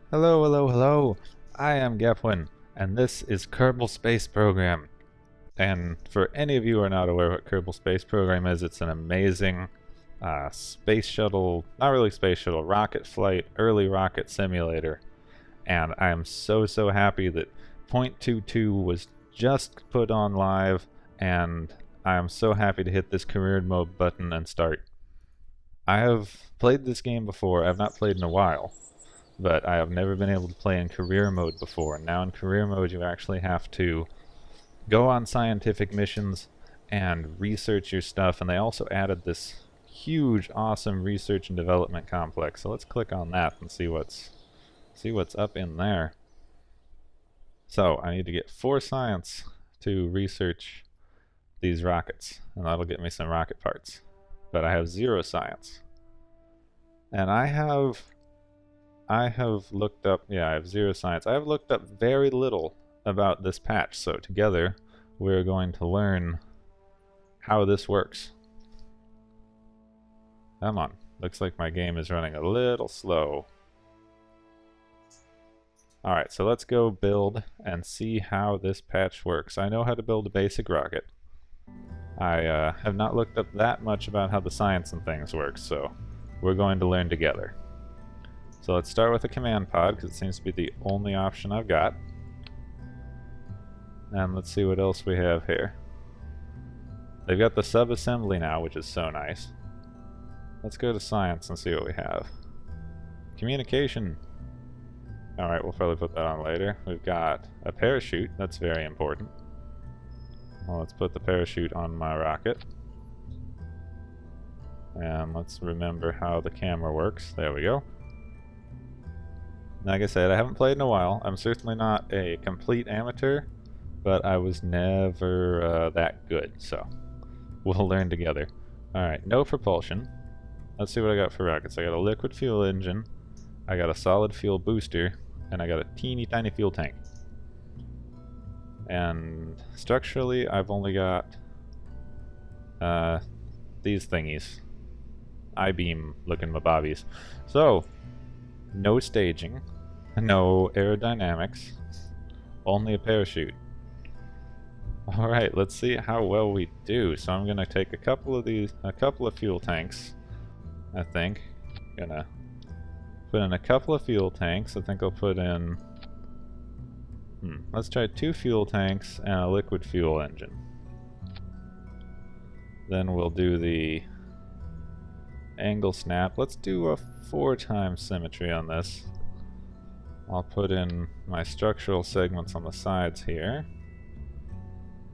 Hello, hello, hello. I am Gepwin, and this is Kerbal Space Program. And for any of you who are not aware what Kerbal Space Program is, it's an amazing space shuttle, not really space shuttle, rocket flight, early rocket simulator. And I am so happy that 0.22 was just put on live, and I am so happy to hit this career mode button and start. I have played this game before. I've not played in a while, but I have never been able to play in career mode before. And now in career mode you actually have to go on scientific missions and research your stuff, and they also added this huge awesome research and development complex. So let's click on that and see what's up in there. So I need to get 4 science to research these rockets, and that'll get me some rocket parts. But I have 0 science. And I have looked up, yeah, I have 0 science. I have looked up very little about this patch, so together we're going to learn how this works. Come on, looks like my game is running a little slow. Alright, so let's go build and see how this patch works. I know how to build a basic rocket. I have not looked up that much about how the science and things work, so we're going to learn together. So let's start with a command pod, because it seems to be the only option I've got. And let's see what else we have here. They've got the sub-assembly now, which is so nice. Let's go to science and see what we have. Communication. Alright, we'll probably put that on later. We've got a parachute, that's very important. Well, let's put the parachute on my rocket. And let's remember how the camera works. There we go. Like I said, I haven't played in a while. I'm certainly not a complete amateur, but I was never that good, so we'll learn together. Alright, no propulsion. Let's see what I got for rockets. I got a liquid fuel engine, I got a solid fuel booster, and I got a teeny tiny fuel tank. And structurally, I've only got these thingies. I-beam looking mabobbies. So, no staging, no aerodynamics, only a parachute. Alright, let's see how well we do. So I'm gonna take a couple of fuel tanks, I think. Gonna put in a couple of fuel tanks. I think I'll put in let's try 2 fuel tanks and a liquid fuel engine. Then we'll do the angle snap. Let's do a 4 times symmetry on this. I'll put in my structural segments on the sides here.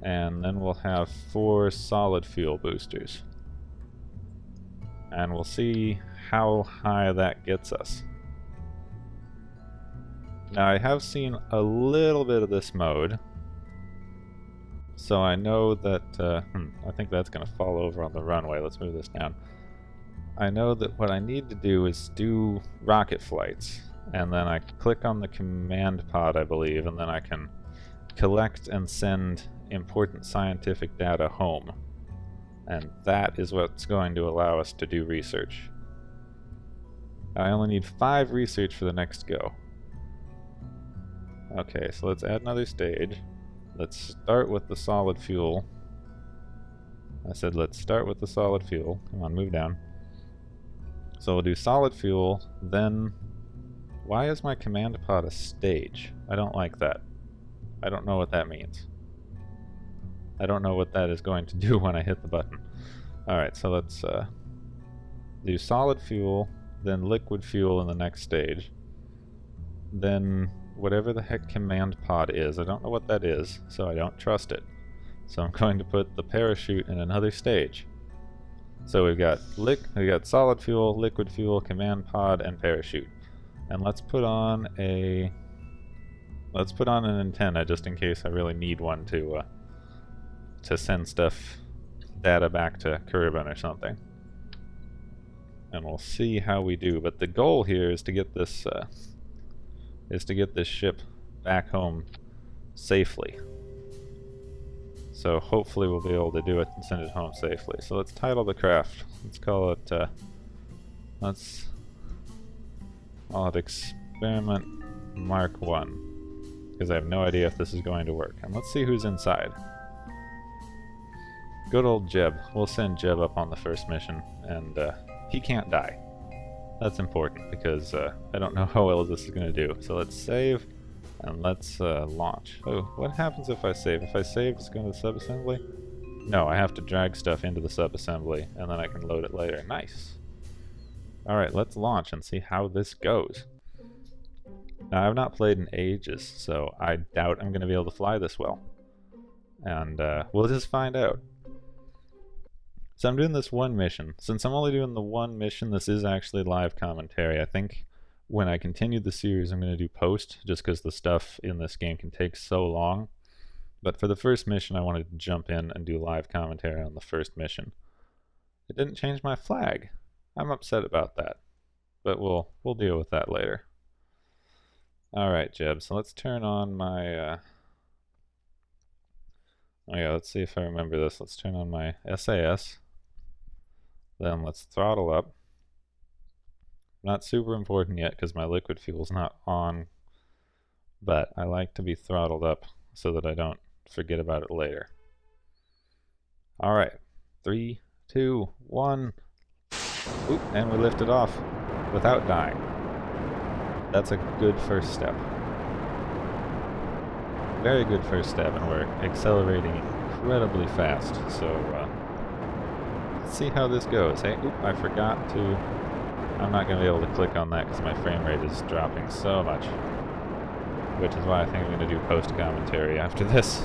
And then we'll have 4 solid fuel boosters. And we'll see how high that gets us. Now I have seen a little bit of this mode, so I know that, I think that's going to fall over on the runway. Let's move this down. I know that what I need to do is do rocket flights, and then I click on the command pod, I believe, and then I can collect and send important scientific data home. And that is what's going to allow us to do research. I only need 5 research for the next go. Okay, so let's add another stage. Let's start with the solid fuel. I said let's start with the solid fuel. Come on, move down. So we'll do solid fuel, then... Why is my command pod a stage? I don't like that. I don't know what that means. I don't know what that is going to do when I hit the button. Alright, so let's do solid fuel, then liquid fuel in the next stage. Then whatever the heck command pod is, I don't know what that is, so I don't trust it. So I'm going to put the parachute in another stage. So we've got solid fuel, liquid fuel, command pod, and parachute. And let's put on an antenna just in case I really need one to send data back to Kerbal or something. And we'll see how we do. But the goal here is to get this ship back home safely. So hopefully we'll be able to do it and send it home safely. So let's title the craft. Let's call it Experiment Mark 1. Because I have no idea if this is going to work. And let's see who's inside. Good old Jeb. We'll send Jeb up on the first mission, and he can't die. That's important, because I don't know how well this is going to do. So let's save, and let's launch. Oh, what happens if I save? If I save, it's going to the subassembly? No, I have to drag stuff into the subassembly, and then I can load it later. Nice. Alright, let's launch and see how this goes. Now, I've not played in ages, so I doubt I'm going to be able to fly this well. And we'll just find out. So I'm doing this one mission. Since I'm only doing the one mission, this is actually live commentary. I think when I continue the series, I'm going to do post, just because the stuff in this game can take so long. But for the first mission, I wanted to jump in and do live commentary on the first mission. It didn't change my flag. I'm upset about that. But we'll deal with that later. Alright, Jeb, so let's turn on my... Oh yeah, let's see if I remember this. Let's turn on my SAS. Then let's throttle up. Not super important yet because my liquid fuel's not on, but I like to be throttled up so that I don't forget about it later. Alright, 3, 2, 1. Oop, and we lifted off without dying. That's a good first step. Very good first step, and we're accelerating incredibly fast, so let's see how this goes. Hey, oop, I forgot to... I'm not going to be able to click on that because my frame rate is dropping so much. Which is why I think I'm going to do post-commentary after this.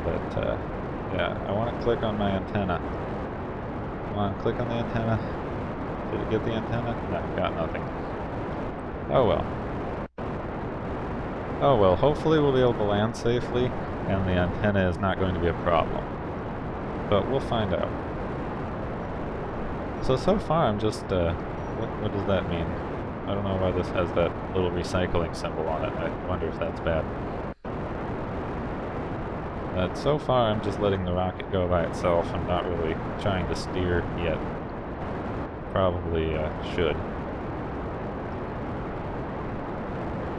But, yeah, I want to click on my antenna. Come on, click on the antenna. Did it get the antenna? No, got nothing. Oh well. Oh well, hopefully we'll be able to land safely, and the antenna is not going to be a problem. But we'll find out. So far I'm just, what does that mean? I don't know why this has that little recycling symbol on it. I wonder if that's bad. But so far I'm just letting the rocket go by itself. I'm not really trying to steer yet. Probably should.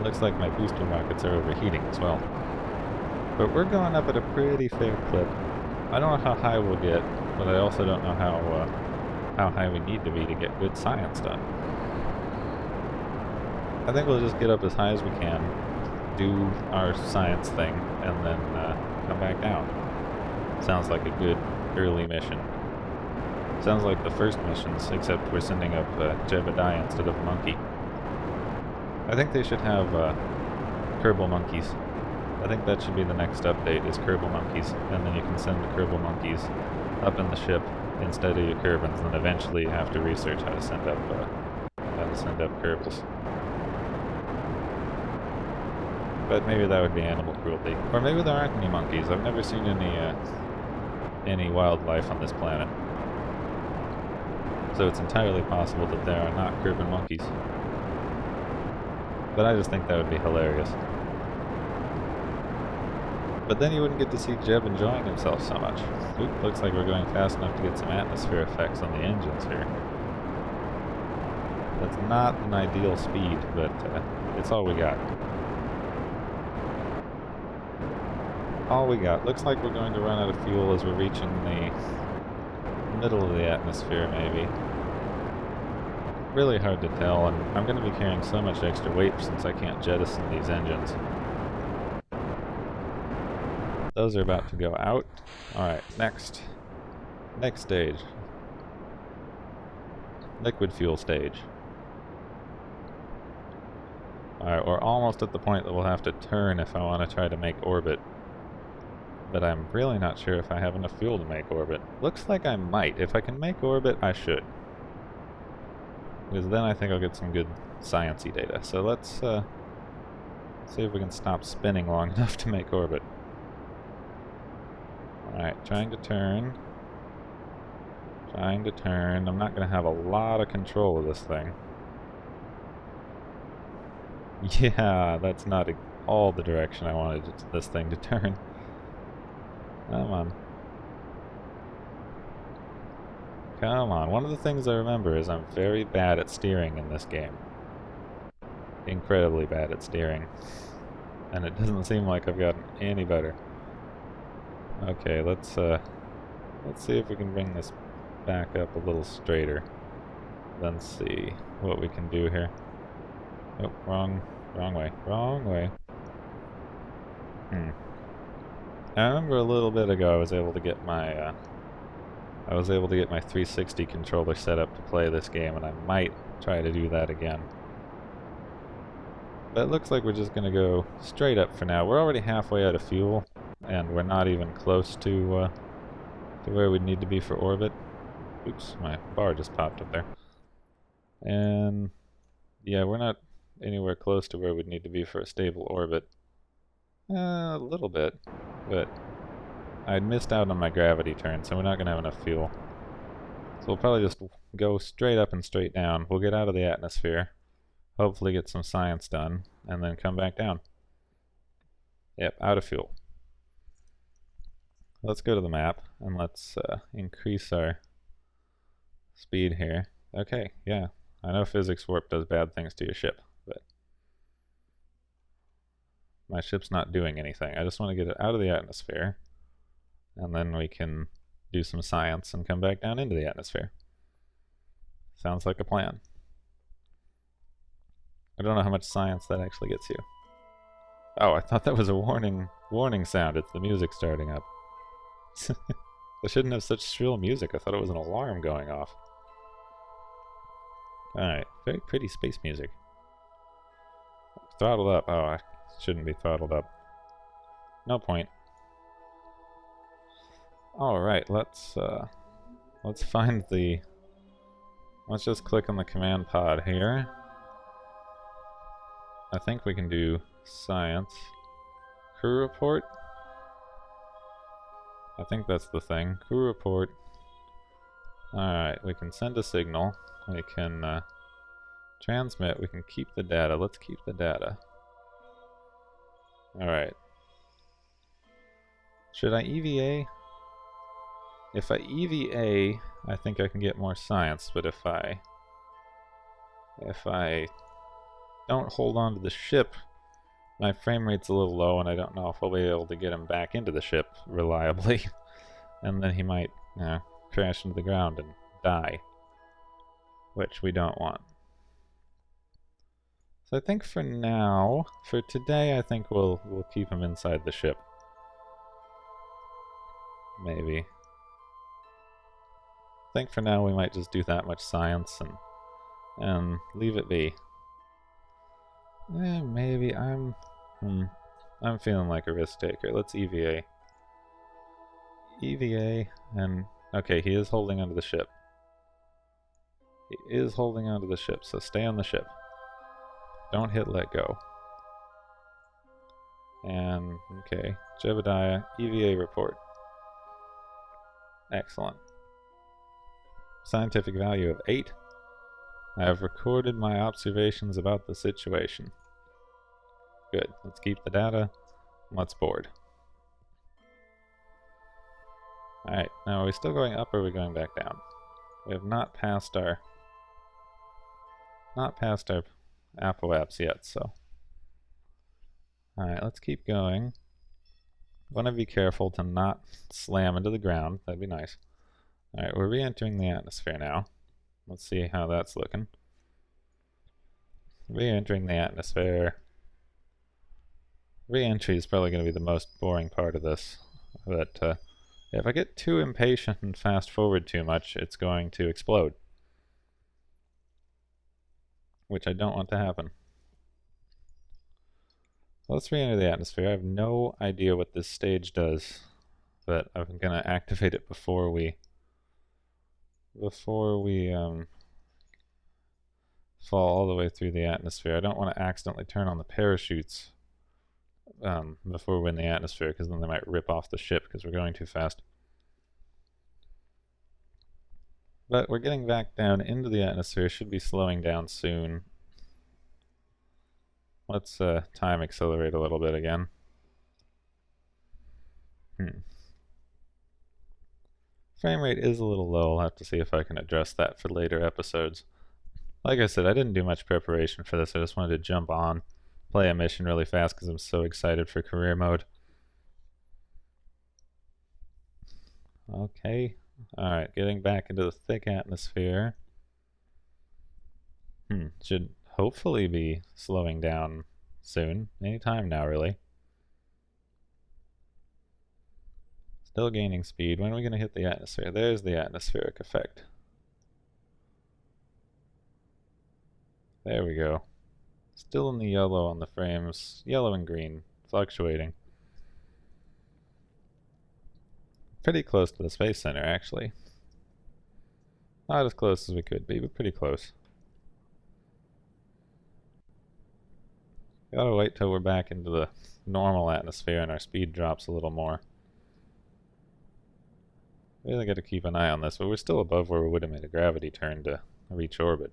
Looks like my booster rockets are overheating as well. But we're going up at a pretty fair clip. I don't know how high we'll get, but I also don't know how high we need to be to get good science done. I think we'll just get up as high as we can, do our science thing, and then come back down. Sounds like a good early mission. Sounds like the first missions, except we're sending up Jebediah instead of a monkey. I think they should have Kerbal monkeys. I think that should be the next update, is Kerbal monkeys, and then you can send the Kerbal monkeys up in the ship instead of your Kerbins, and then eventually you have to research how to send up Kerbals. But maybe that would be animal cruelty, or maybe there aren't any monkeys. I've never seen any wildlife on this planet, so it's entirely possible that there are not Kerbal monkeys. But I just think that would be hilarious. But then you wouldn't get to see Jeb enjoying himself so much. Oop, looks like we're going fast enough to get some atmosphere effects on the engines here. That's not an ideal speed, but it's all we got. All we got. Looks like we're going to run out of fuel as we're reaching the middle of the atmosphere, maybe. Really hard to tell, and I'm going to be carrying so much extra weight since I can't jettison these engines. Those are about to go out. Alright, next stage. Liquid fuel stage. Alright, we're almost at the point that we'll have to turn if I want to try to make orbit. But I'm really not sure if I have enough fuel to make orbit. Looks like I might. If I can make orbit, I should. Because then I think I'll get some good science-y data. So let's see if we can stop spinning long enough to make orbit. Alright, trying to turn. Trying to turn. I'm not going to have a lot of control of this thing. Yeah, that's not all the direction I wanted this thing to turn. Come on. Come on. One of the things I remember is I'm very bad at steering in this game. incredibly bad at steering. And it doesn't seem like I've gotten any better. Okay, let's see if we can bring this back up a little straighter. Then see what we can do here. Oh, wrong way. I remember a little bit ago I was able to get my 360 controller set up to play this game, and I might try to do that again. But it looks like we're just gonna go straight up for now. We're already halfway out of fuel, and we're not even close to where we need to be for orbit. Oops, my bar just popped up there. And yeah, we're not anywhere close to where we'd need to be for a stable orbit. A little bit, but I'd missed out on my gravity turn, so we're not going to have enough fuel. So we'll probably just go straight up and straight down. We'll get out of the atmosphere, hopefully get some science done, and then come back down. Yep, out of fuel. Let's go to the map, and let's increase our speed here. Okay, yeah. I know physics warp does bad things to your ship, but my ship's not doing anything. I just want to get it out of the atmosphere, and then we can do some science and come back down into the atmosphere. Sounds like a plan. I don't know how much science that actually gets you. Oh, I thought that was a warning sound. It's the music starting up. I shouldn't have such shrill music. I thought it was an alarm going off. Alright, very pretty space music. Throttled up. Oh, I shouldn't be throttled up. No point. Alright, let's find the... Let's just click on the command pod here. I think we can do science. Crew report? I think that's the thing. Crew report. Alright, we can send a signal. We can transmit. We can keep the data. Let's keep the data. Alright. Should I EVA? If I EVA, I think I can get more science, but if I don't hold on to the ship, my frame rate's a little low, and I don't know if I'll be able to get him back into the ship reliably. And then he might, crash into the ground and die, which we don't want. So I think for now, for today, I think we'll keep him inside the ship. Maybe. I think for now we might just do that much science and leave it be. Maybe I'm feeling like a risk taker. Let's EVA. EVA, and okay, he is holding onto the ship. He is holding onto the ship, so stay on the ship. Don't hit let go. And, okay, Jebediah, EVA report. Excellent. Scientific value of 8. I have recorded my observations about the situation. Good. Let's keep the data. Let's board. Alright, now are we still going up or are we going back down? We have not passed our apoapse yet, so. Alright, let's keep going. Want to be careful to not slam into the ground. That'd be nice. Alright, we're re-entering the atmosphere now. Let's see how that's looking. Re-entering the atmosphere. Re-entry is probably going to be the most boring part of this. But if I get too impatient and fast forward too much, it's going to explode. Which I don't want to happen. Let's re-enter the atmosphere. I have no idea what this stage does, but I'm going to activate it before we fall all the way through the atmosphere. I don't want to accidentally turn on the parachutes before we're in the atmosphere, because then they might rip off the ship because we're going too fast. But we're getting back down into the atmosphere. Should be slowing down soon. Let's time accelerate a little bit again. Frame rate is a little low. I'll have to see if I can address that for later episodes. Like I said, I didn't do much preparation for this. I just wanted to jump on, play a mission really fast because I'm so excited for career mode. Okay. Alright, getting back into the thick atmosphere. Should hopefully be slowing down soon. Anytime now, really. Still gaining speed. When are we going to hit the atmosphere? There's the atmospheric effect. There we go. Still in the yellow on the frames. Yellow and green. Fluctuating. Pretty close to the Space Center, actually. Not as close as we could be, but pretty close. Gotta wait till we're back into the normal atmosphere and our speed drops a little more. Really gotta keep an eye on this, but we're still above where we would have made a gravity turn to reach orbit.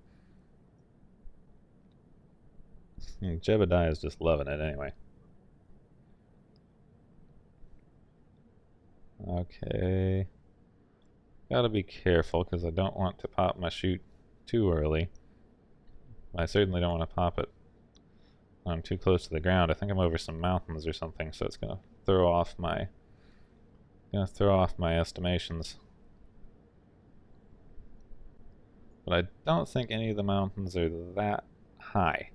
Jebediah is just loving it anyway. Okay. Gotta be careful because I don't want to pop my chute too early. I certainly don't want to pop it when I'm too close to the ground. I think I'm over some mountains or something, so it's gonna throw off my estimations. But I don't think any of the mountains are that high,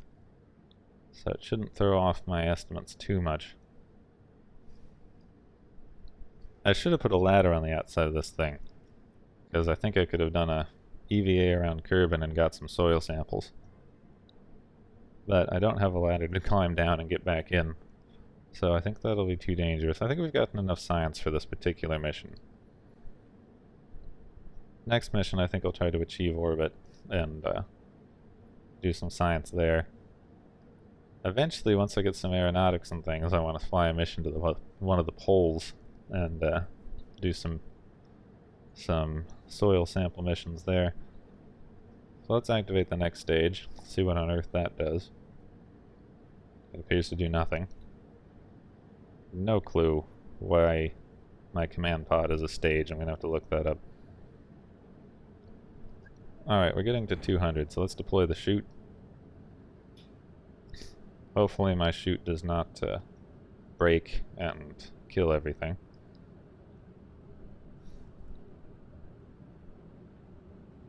so it shouldn't throw off my estimates too much. I should have put a ladder on the outside of this thing, because I think I could have done a EVA around Kerbin and got some soil samples. But I don't have a ladder to climb down and get back in, so I think that'll be too dangerous. I think we've gotten enough science for this particular mission. Next mission I think I'll try to achieve orbit and do some science there. Eventually, once I get some aeronautics and things, I want to fly a mission to one of the poles and do some soil sample missions there. So let's activate the next stage, see what on earth that does. It appears to do nothing. No clue why my command pod is a stage. I'm going to have to look that up. Alright, we're getting to 200, so let's deploy the chute. Hopefully my chute does not break and kill everything.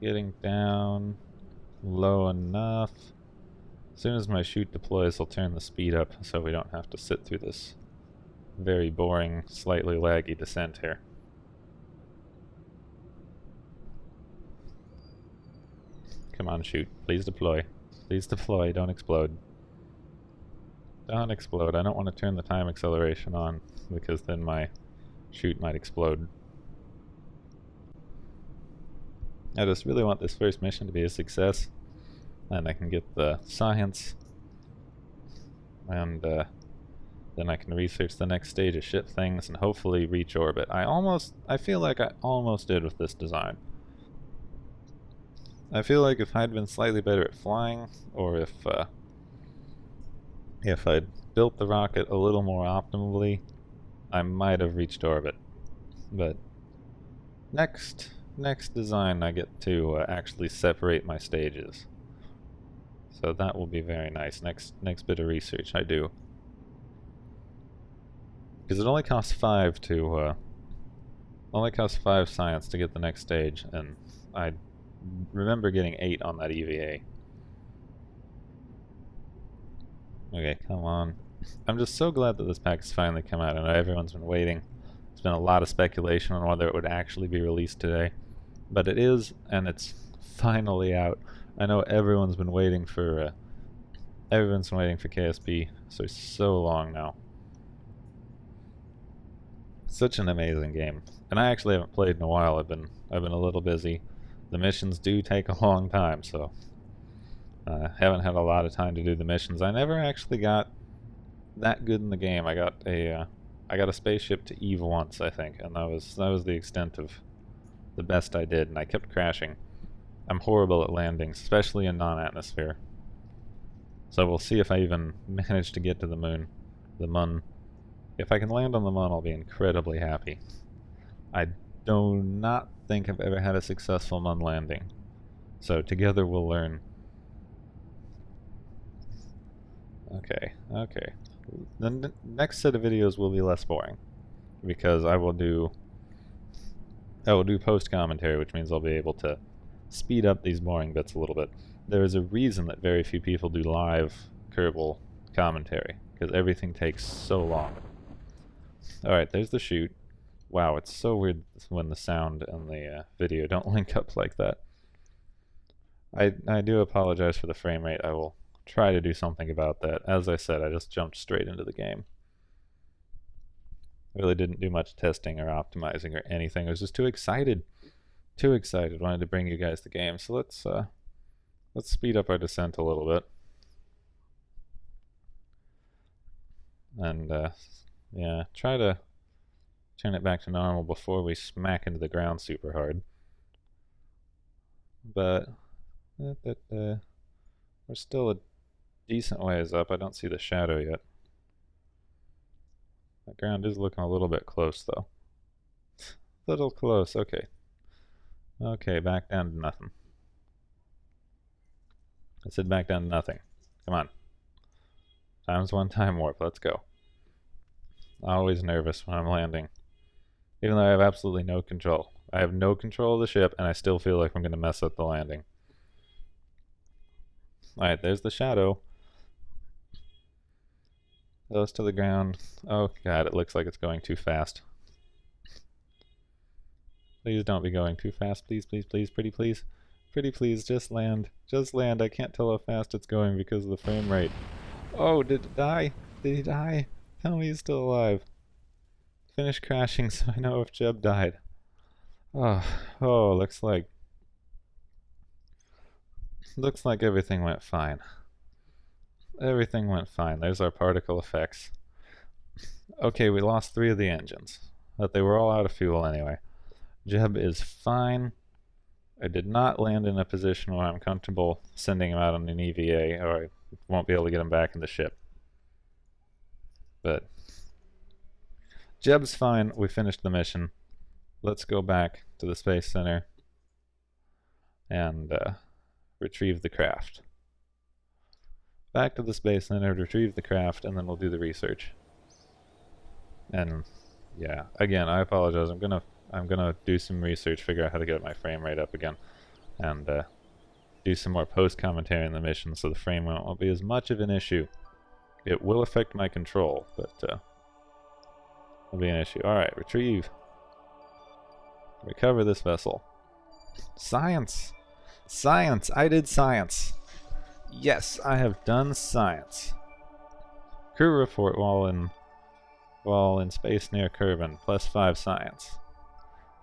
Getting down low enough. As soon as my chute deploys, I'll turn the speed up so we don't have to sit through this very boring, slightly laggy descent here. Come on, chute. Please deploy. Please deploy. Don't explode. Don't explode. I don't want to turn the time acceleration on because then my chute might explode. I just really want this first mission to be a success, and I can get the science, and then I can research the next stage of ship things and hopefully reach orbit. I feel like I almost did with this design. I feel like if I'd been slightly better at flying, or if I'd built the rocket a little more optimally, I might have reached orbit. But next design I get to actually separate my stages. So that will be very nice. Next bit of research I do. Because it only costs 5 to only costs 5 science to get the next stage, and I remember getting 8 on that EVA. Okay, come on. I'm just so glad that this pack has finally come out. I know everyone's been waiting. There's been a lot of speculation on whether it would actually be released today. But it is, and it's finally out. I know everyone's been waiting for KSP for so long now. Such an amazing game. And I actually haven't played in a while. I've been a little busy. The missions do take a long time, so haven't had a lot of time to do the missions. I never actually got that good in the game. I got a spaceship to Eve once, I think, and that was the extent of the best I did, and I kept crashing. I'm horrible at landings, especially in non-atmosphere. So we'll see if I even manage to get to the moon. The Mun. If I can land on the Mun, I'll be incredibly happy. I do not think I've ever had a successful Mun landing. So together we'll learn Okay. The next set of videos will be less boring, because I will do post commentary, which means I'll be able to speed up these boring bits a little bit. There is a reason that very few people do live Kerbal commentary, because everything takes so long. Alright, there's the chute. Wow, it's so weird when the sound and the video don't link up like that. I do apologize for the frame rate. I will try to do something about that. As I said, I just jumped straight into the game. I really didn't do much testing or optimizing or anything. I was just too excited. Too excited. Wanted to bring you guys the game. So let's speed up our descent a little bit. And yeah, try to turn it back to normal before we smack into the ground super hard. But we're still a decent ways up. I don't see the shadow yet. The ground is looking a little bit close though. Little close, okay. Okay, back down to nothing. I said back down to nothing. Come on. ×1 time warp, let's go. Always nervous when I'm landing. Even though I have absolutely no control. I have no control of the ship, and I still feel like I'm going to mess up the landing. Alright, there's the shadow. Close to the ground. Oh god, it looks like it's going too fast. Please don't be going too fast. Please, please, please, pretty please. Pretty please, just land. Just land. I can't tell how fast it's going because of the frame rate. Oh, did it die? Did he die? Tell me he's still alive. Finish crashing so I know if Jeb died. Oh, looks like everything went fine. Everything went fine. There's our particle effects. Okay, we lost 3 of the engines, but they were all out of fuel anyway. Jeb is fine. I did not land in a position where I'm comfortable sending him out on an EVA, or I won't be able to get him back in the ship. But Jeb's fine. We finished the mission. Let's go back to the Space Center and retrieve the craft. Back to the Space Center, retrieve the craft, and then we'll do the research. And yeah, again, I apologize. I'm gonna do some research, figure out how to get my frame rate up again, and do some more post commentary in the mission, so the frame rate won't be as much of an issue. It will affect my control, but it'll be an issue. All right, retrieve. Recover this vessel. Science! Science! I did science! Yes, I have done science. Crew report while in space near Kerbin, +5 science.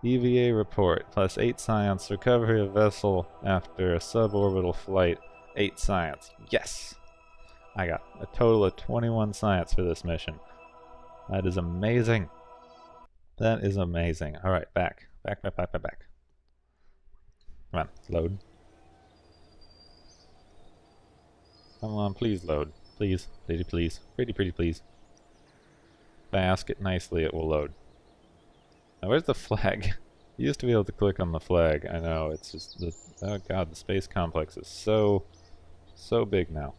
EVA report, +8 science. Recovery of vessel after a suborbital flight, 8 science. Yes! I got a total of 21 science for this mission. That is amazing. That is amazing. Alright, back. Back. Come on, load. Come on, please load. Please, pretty please. Pretty please. If I ask it nicely, it will load. Now where's the flag? You used to be able to click on the flag. I know, it's just the... Oh god, the space complex is so big now.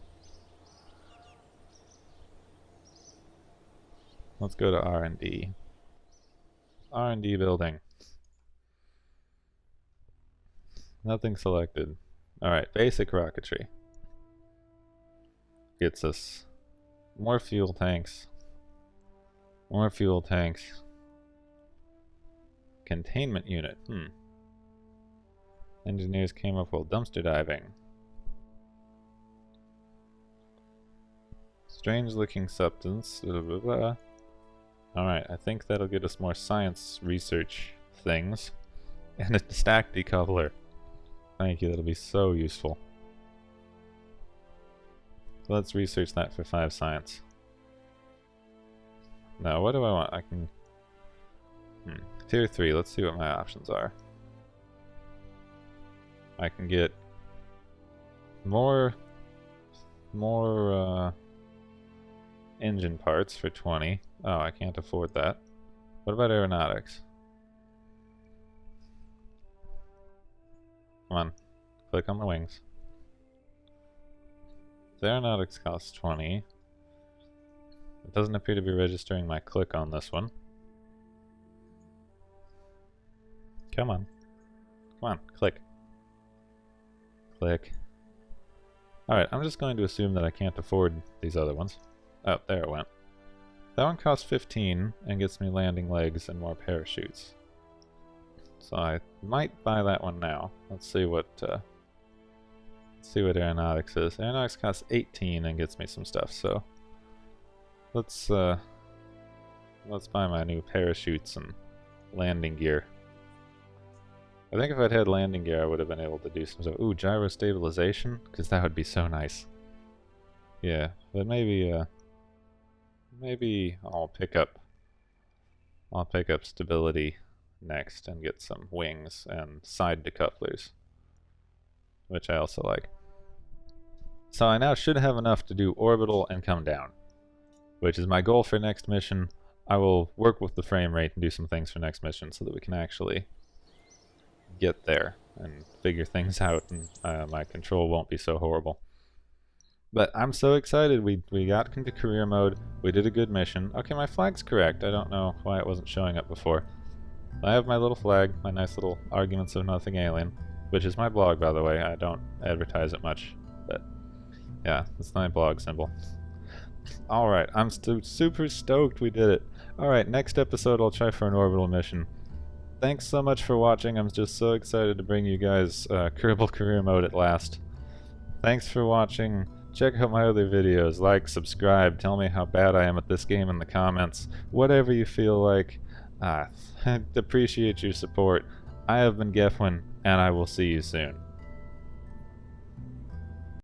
Let's go to R&D. R&D building. Nothing selected. Alright, basic rocketry. Gets us more fuel tanks. More fuel tanks. Containment unit. Engineers came up while dumpster diving. Strange looking substance. Blah, blah, blah. Alright, I think that'll get us more science research things. And a stack decoupler. Thank you, that'll be so useful. So let's research that for 5 science. Now, what do I want? I can... Tier 3, let's see what my options are. I can get more engine parts for 20. Oh, I can't afford that. What about aeronautics? Come on, click on the wings. The aeronautics costs 20. It doesn't appear to be registering my click on this one. Come on. Come on, click. Click. Alright, I'm just going to assume that I can't afford these other ones. Oh, there it went. That one costs 15 and gets me landing legs and more parachutes. So I might buy that one now. Let's see what aeronautics is. Aeronautics costs 18 and gets me some stuff, so let's buy my new parachutes and landing gear. I think if I'd had landing gear, I would have been able to do some stuff. Ooh, gyro stabilization, because that would be so nice. Yeah, but maybe I'll pick up stability next and get some wings and side decouplers, which I also like. So I now should have enough to do orbital and come down, which is my goal for next mission. I will work with the frame rate and do some things for next mission so that we can actually get there and figure things out, and my control won't be so horrible. But I'm so excited. We got into career mode. We did a good mission. Okay, my flag's correct. I don't know why it wasn't showing up before. I have my little flag, my nice little Arguments of Nothing Alien, which is my blog, by the way. I don't advertise it much, but yeah, it's my blog symbol. Alright, I'm super stoked we did it. Alright, next episode I'll try for an orbital mission. Thanks so much for watching. I'm just so excited to bring you guys Kerbal Career Mode at last. Thanks for watching. Check out my other videos. Like, subscribe, tell me how bad I am at this game in the comments. Whatever you feel like. I appreciate your support. I have been Gefwin, and I will see you soon.